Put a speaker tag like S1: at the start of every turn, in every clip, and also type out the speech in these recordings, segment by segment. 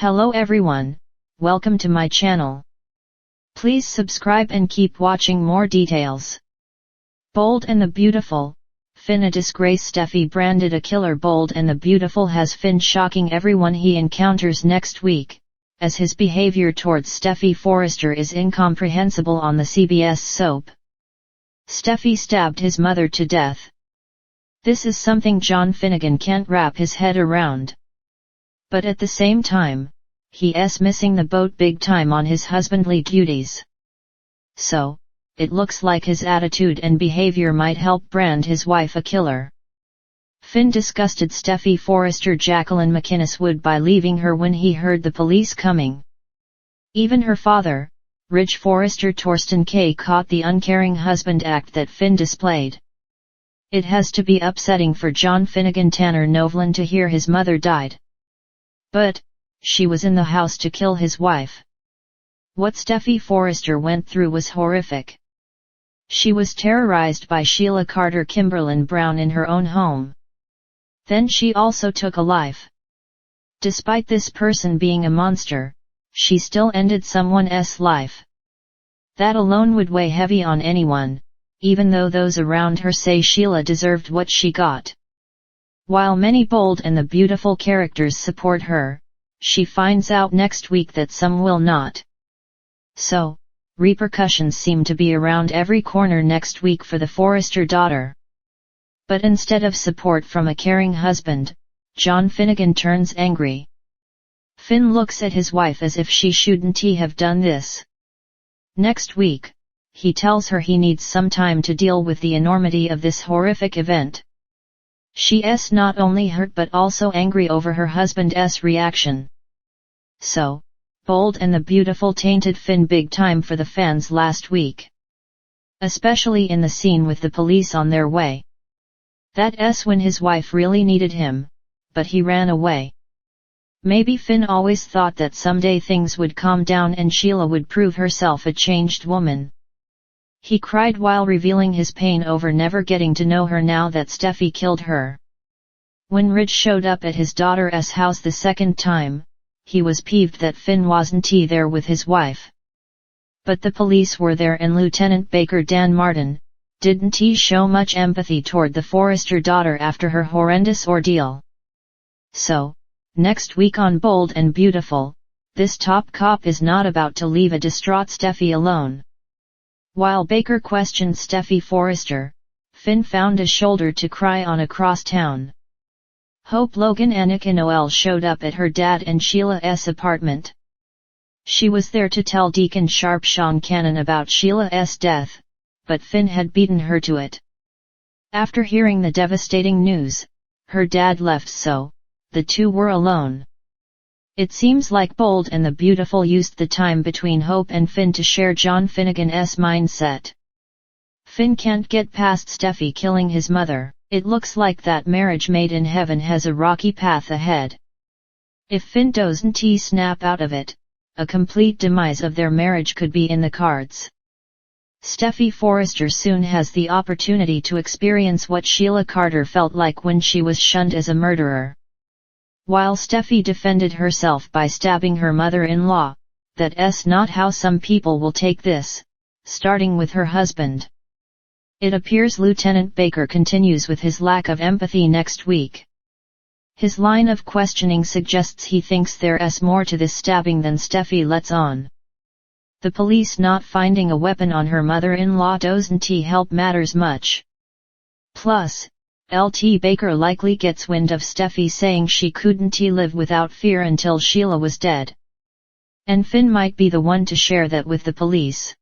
S1: Hello everyone, welcome to my channel. Please subscribe and keep watching more details. Bold and the Beautiful, Finn a disgrace. Steffi branded a killer. Bold and the Beautiful has Finn shocking everyone he encounters next week, as his behavior towards Steffy Forrester is incomprehensible on the CBS soap. Steffy stabbed his mother to death. This is something John Finnegan can't wrap his head around. But at the same time, he's missing the boat big time on his husbandly duties. So, it looks like his attitude and behavior might help brand his wife a killer. Finn disgusted Steffy Forrester. Jacqueline McInnes would by leaving her when he heard the police coming. Even her father, Ridge Forrester Torsten K. caught the uncaring husband act that Finn displayed. It has to be upsetting for John Finnegan Tanner Novlan to hear his mother died. But, she was in the house to kill his wife. What Steffy Forrester went through was horrific. She was terrorized by Sheila Carter Kimberlin Brown in her own home. Then she also took a life. Despite this person being a monster, she still ended someone's life. That alone would weigh heavy on anyone, even though those around her say Sheila deserved what she got. While many Bold and the Beautiful characters support her, she finds out next week that some will not. So, repercussions seem to be around every corner next week for the Forrester daughter. But instead of support from a caring husband, John Finnegan turns angry. Finn looks at his wife as if she shouldn't have done this. Next week, he tells her he needs some time to deal with the enormity of this horrific event. She's not only hurt but also angry over her husband's reaction. So, Bold and the Beautiful tainted Finn big time for the fans last week. Especially in the scene with the police on their way. That's when his wife really needed him, but he ran away. Maybe Finn always thought that someday things would calm down and Sheila would prove herself a changed woman. He cried while revealing his pain over never getting to know her now that Steffi killed her. When Ridge showed up at his daughter's house the second time, he was peeved that Finn wasn't there with his wife. But the police were there and Lieutenant Baker Dan Martin didn't show much empathy toward the Forrester daughter after her horrendous ordeal. So, next week on Bold and Beautiful, this top cop is not about to leave a distraught Steffi alone. While Baker questioned Steffy Forrester, Finn found a shoulder to cry on across town. Hope Logan Annika Noel showed up at her dad and Sheila's apartment. She was there to tell Deacon Sharp Sean Cannon about Sheila's death, but Finn had beaten her to it. After hearing the devastating news, her dad left, so the two were alone. It seems like Bold and the Beautiful used the time between Hope and Finn to share John Finnegan's mindset. Finn can't get past Steffi killing his mother. It looks like that marriage made in heaven has a rocky path ahead. If Finn doesn't snap out of it, a complete demise of their marriage could be in the cards. Steffy Forrester soon has the opportunity to experience what Sheila Carter felt like when she was shunned as a murderer. While Steffi defended herself by stabbing her mother-in-law, that's not how some people will take this, starting with her husband. It appears Lieutenant Baker continues with his lack of empathy next week. His line of questioning suggests he thinks there's more to this stabbing than Steffi lets on. The police not finding a weapon on her mother-in-law doesn't help matters much. Plus, Lt. Baker likely gets wind of Steffi saying she couldn't live without fear until Sheila was dead. And Finn might be the one to share that with the police.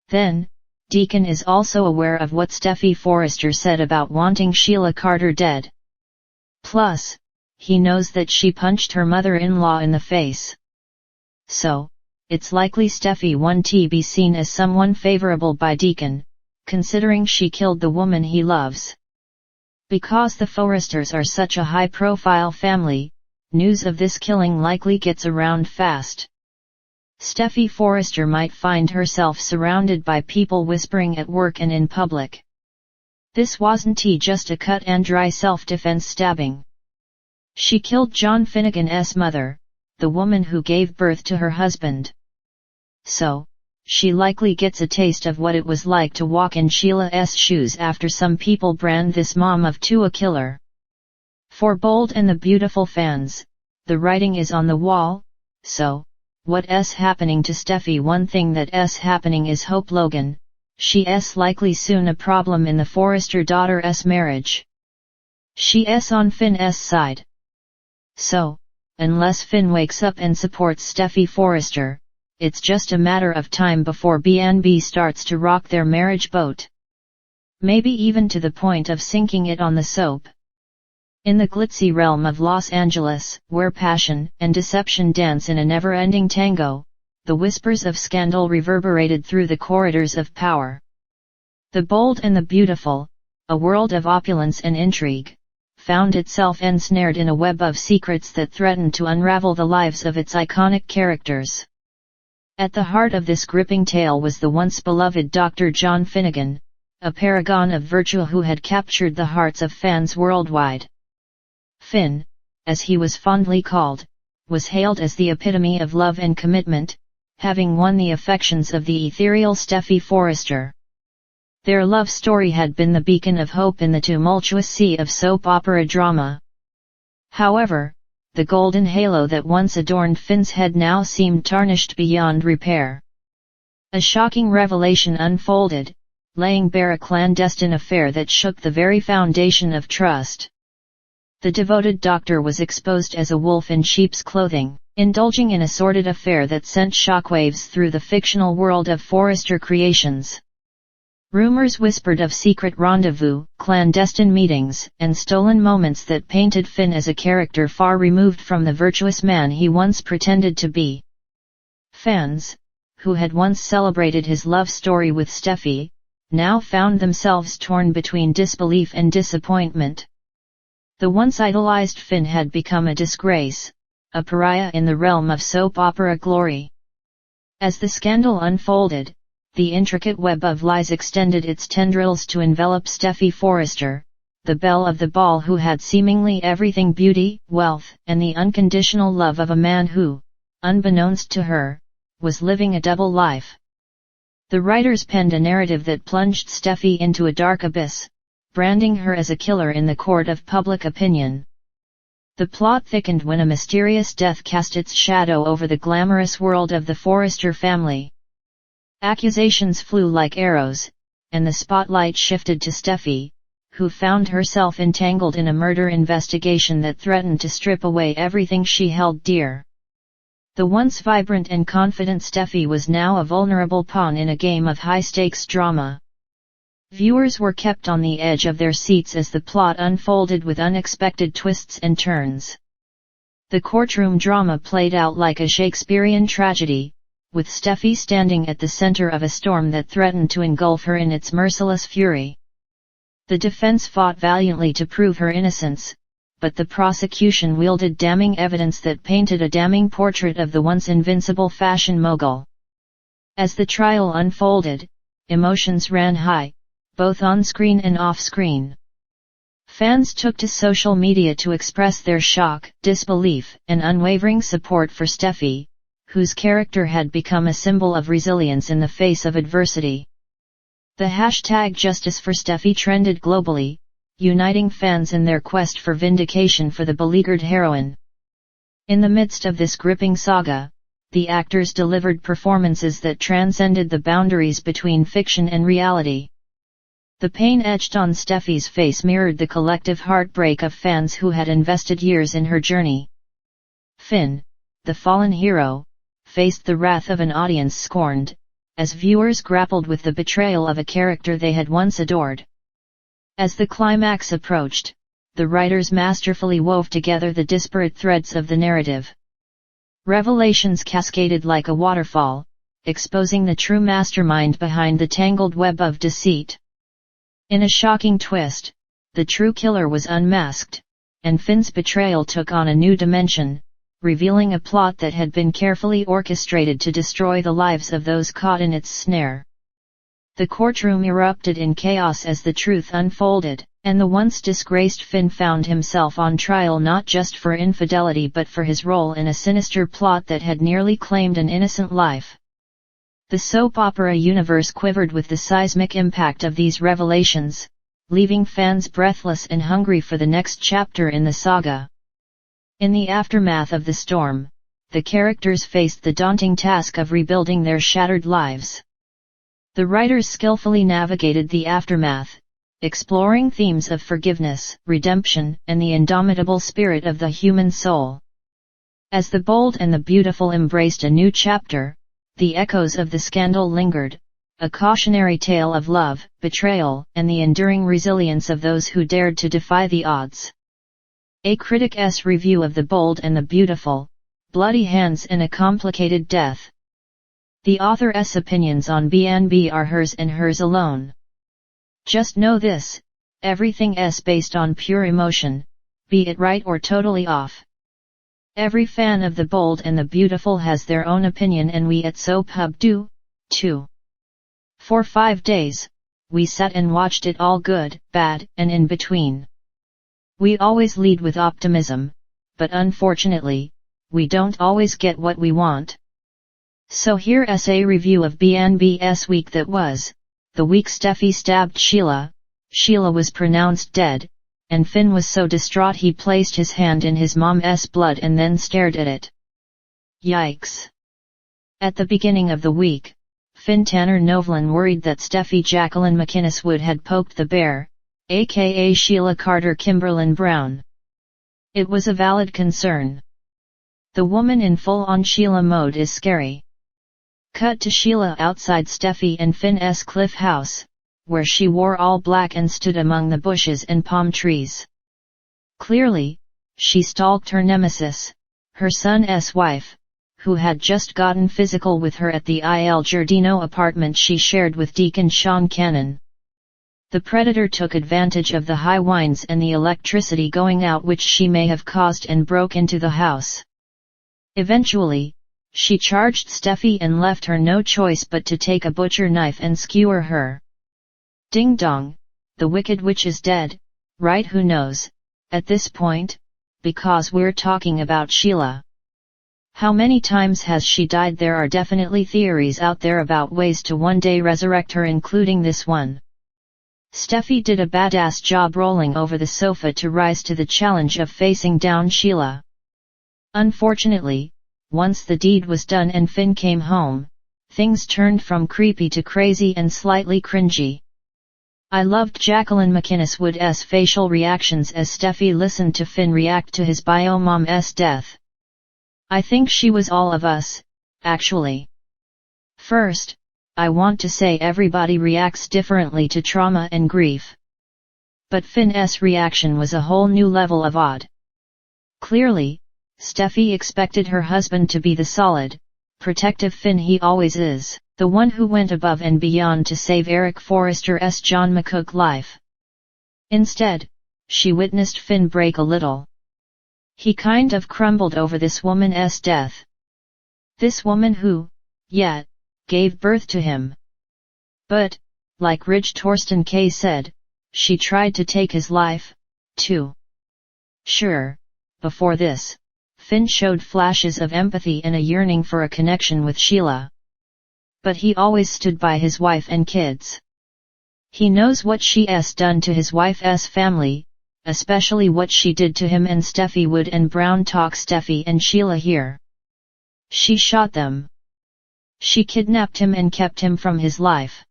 S1: Then, Deacon is also aware of what Steffy Forrester said about wanting Sheila Carter dead. Plus, he knows that she punched her mother-in-law in the face. So, it's likely Steffi won't be seen as someone favorable by Deacon, considering she killed the woman he loves. Because the Forresters are such a high-profile family, news of this killing likely gets around fast. Steffy Forrester might find herself surrounded by people whispering at work and in public. This wasn't just a cut and dry self-defense stabbing. She killed John Finnegan's mother, the woman who gave birth to her husband. So, she likely gets a taste of what it was like to walk in Sheila's shoes after some people brand this mom of two a killer. For Bold and the Beautiful fans, the writing is on the wall, so, what's happening to Steffi? One thing that's happening is Hope Logan, she's likely soon a problem in the Forrester daughter's marriage. She's on Finn's side. So, unless Finn wakes up and supports Steffi Forrester, it's just a matter of time before B&B starts to rock their marriage boat. Maybe even to the point of sinking it on the soap. In the glitzy realm of Los Angeles, where passion and deception dance in a never-ending tango, the whispers of scandal reverberated through the corridors of power. The Bold and the Beautiful, a world of opulence and intrigue, found itself ensnared in a web of secrets that threatened to unravel the lives of its iconic characters. At the heart of this gripping tale was the once beloved Dr. John Finnegan, a paragon of virtue who had captured the hearts of fans worldwide. Finn, as he was fondly called, was hailed as the epitome of love and commitment, having won the affections of the ethereal Steffi Forrester. Their love story had been the beacon of hope in the tumultuous sea of soap opera drama. However, the golden halo that once adorned Finn's head now seemed tarnished beyond repair. A shocking revelation unfolded, laying bare a clandestine affair that shook the very foundation of trust. The devoted doctor was exposed as a wolf in sheep's clothing, indulging in a sordid affair that sent shockwaves through the fictional world of Forrester Creations. Rumors whispered of secret rendezvous, clandestine meetings, and stolen moments that painted Finn as a character far removed from the virtuous man he once pretended to be. Fans, who had once celebrated his love story with Steffi, now found themselves torn between disbelief and disappointment. The once idolized Finn had become a disgrace, a pariah in the realm of soap opera glory. As the scandal unfolded, the intricate web of lies extended its tendrils to envelop Steffi Forrester, the belle of the ball who had seemingly everything: beauty, wealth, and the unconditional love of a man who, unbeknownst to her, was living a double life. The writers penned a narrative that plunged Steffi into a dark abyss, branding her as a killer in the court of public opinion. The plot thickened when a mysterious death cast its shadow over the glamorous world of the Forrester family. Accusations flew like arrows, and the spotlight shifted to Steffi, who found herself entangled in a murder investigation that threatened to strip away everything she held dear. The once vibrant and confident Steffi was now a vulnerable pawn in a game of high-stakes drama. Viewers were kept on the edge of their seats as the plot unfolded with unexpected twists and turns. The courtroom drama played out like a Shakespearean tragedy, with Steffi standing at the center of a storm that threatened to engulf her in its merciless fury. The defense fought valiantly to prove her innocence, but the prosecution wielded damning evidence that painted a damning portrait of the once invincible fashion mogul. As the trial unfolded, emotions ran high, both on-screen and off-screen. Fans took to social media to express their shock, disbelief, and unwavering support for Steffi, whose character had become a symbol of resilience in the face of adversity. The hashtag Justice for Steffi trended globally, uniting fans in their quest for vindication for the beleaguered heroine. In the midst of this gripping saga, the actors delivered performances that transcended the boundaries between fiction and reality. The pain etched on Steffi's face mirrored the collective heartbreak of fans who had invested years in her journey. Finn, the fallen hero, faced the wrath of an audience scorned, as viewers grappled with the betrayal of a character they had once adored. As the climax approached, the writers masterfully wove together the disparate threads of the narrative. Revelations cascaded like a waterfall, exposing the true mastermind behind the tangled web of deceit. In a shocking twist, the true killer was unmasked, and Finn's betrayal took on a new dimension, revealing a plot that had been carefully orchestrated to destroy the lives of those caught in its snare. The courtroom erupted in chaos as the truth unfolded, And the once disgraced Finn found himself on trial not just for infidelity but for his role in a sinister plot that had nearly claimed an innocent life. The soap opera universe quivered with the seismic impact of these revelations, leaving fans breathless and hungry for the next chapter in the saga. In the aftermath of the storm, the characters faced the daunting task of rebuilding their shattered lives. The writers skillfully navigated the aftermath, exploring themes of forgiveness, redemption, and the indomitable spirit of the human soul. As the bold and the beautiful embraced a new chapter, the echoes of the scandal lingered, a cautionary tale of love, betrayal, and the enduring resilience of those who dared to defy the odds. A Critic's review of The Bold and the Beautiful, Bloody Hands and a Complicated Death. The author's opinions on B&B are hers and hers alone. Just know this, everything's based on pure emotion, be it right or totally off. Every fan of The Bold and the Beautiful has their own opinion and we at Soap Hub do, too. For 5 days, we sat and watched it all good, bad, and in between. We always lead with optimism, but unfortunately, we don't always get what we want. So here's a review of B&B's week that was, the week Steffy stabbed Sheila, Sheila was pronounced dead, and Finn was so distraught he placed his hand in his mom's blood and then stared at it. Yikes. At the beginning of the week, Finn Tanner Novlin worried that Steffi Jacqueline McInnes Wood had poked the bear, aka Sheila Carter Kimberlyn Brown. It was a valid concern. The woman in full-on Sheila mode is scary. Cut to Sheila outside Steffi and Finn's cliff house, where she wore all black and stood among the bushes and palm trees. Clearly, she stalked her nemesis, her son's wife, who had just gotten physical with her at the Il Giardino apartment she shared with Deacon Sean Cannon. The predator took advantage of the high winds and the electricity going out which she may have caused and broke into the house. Eventually, she charged Steffi and left her no choice but to take a butcher knife and skewer her. Ding dong, the wicked witch is dead, right? Who knows, at this point, because we're talking about Sheila. How many times has she died? There are definitely theories out there about ways to one day resurrect her, including this one. Steffi did a badass job rolling over the sofa to rise to the challenge of facing down Sheila. Unfortunately, once the deed was done and Finn came home, things turned from creepy to crazy and slightly cringy. I loved Jacqueline McInnes Wood's facial reactions as Steffi listened to Finn react to his bio-mom's death. I think she was all of us, actually. First, I want to say everybody reacts differently to trauma and grief. But Finn's reaction was a whole new level of odd. Clearly, Steffi expected her husband to be the solid, protective Finn he always is, the one who went above and beyond to save Eric Forrester's John McCook life. Instead, she witnessed Finn break a little. He kind of crumbled over this woman's death. This woman who, gave birth to him. But, like Ridge Torsten K said, she tried to take his life, too. Sure, before this, Finn showed flashes of empathy and a yearning for a connection with Sheila. But he always stood by his wife and kids. He knows what she's done to his wife's family, especially what she did to him and Steffi. Wood and Brown talk Steffi and Sheila here. She shot them. She kidnapped him and kept him from his life.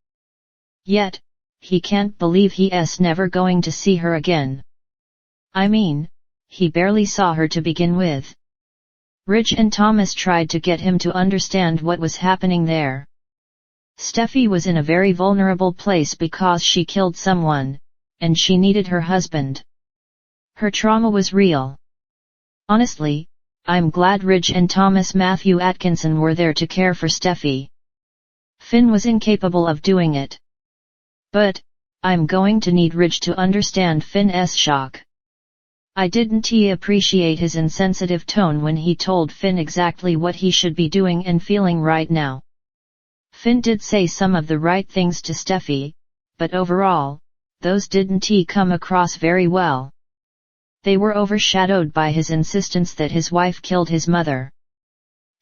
S1: Yet, he can't believe he's never going to see her again. I mean, he barely saw her to begin with. Ridge and Thomas tried to get him to understand what was happening there. Steffi was in a very vulnerable place because she killed someone, and she needed her husband. Her trauma was real. Honestly, I'm glad Ridge and Thomas Matthew Atkinson were there to care for Steffi. Finn was incapable of doing it. But, I'm going to need Ridge to understand Finn's shock. I didn't appreciate his insensitive tone when he told Finn exactly what he should be doing and feeling right now. Finn did say some of the right things to Steffi, but overall, those didn't he come across very well. They were overshadowed by his insistence that his wife killed his mother.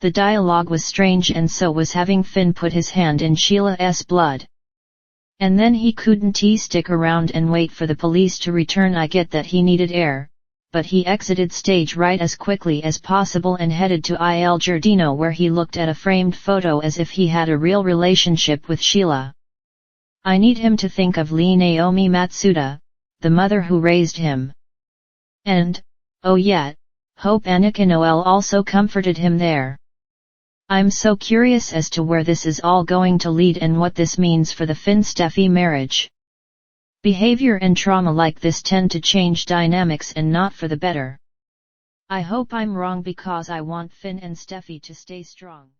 S1: The dialogue was strange, and so was having Finn put his hand in Sheila's blood. And then he couldn't stick around and wait for the police to return. I get that he needed air, but he exited stage right as quickly as possible and headed to Il Giardino, where he looked at a framed photo as if he had a real relationship with Sheila. I need him to think of Lee Naomi Matsuda, the mother who raised him. And, oh yeah, hope Annika Noel also comforted him there. I'm so curious as to where this is all going to lead and what this means for the Finn-Steffy marriage. Behavior and trauma like this tend to change dynamics, and not for the better. I hope I'm wrong, because I want Finn and Steffy to stay strong.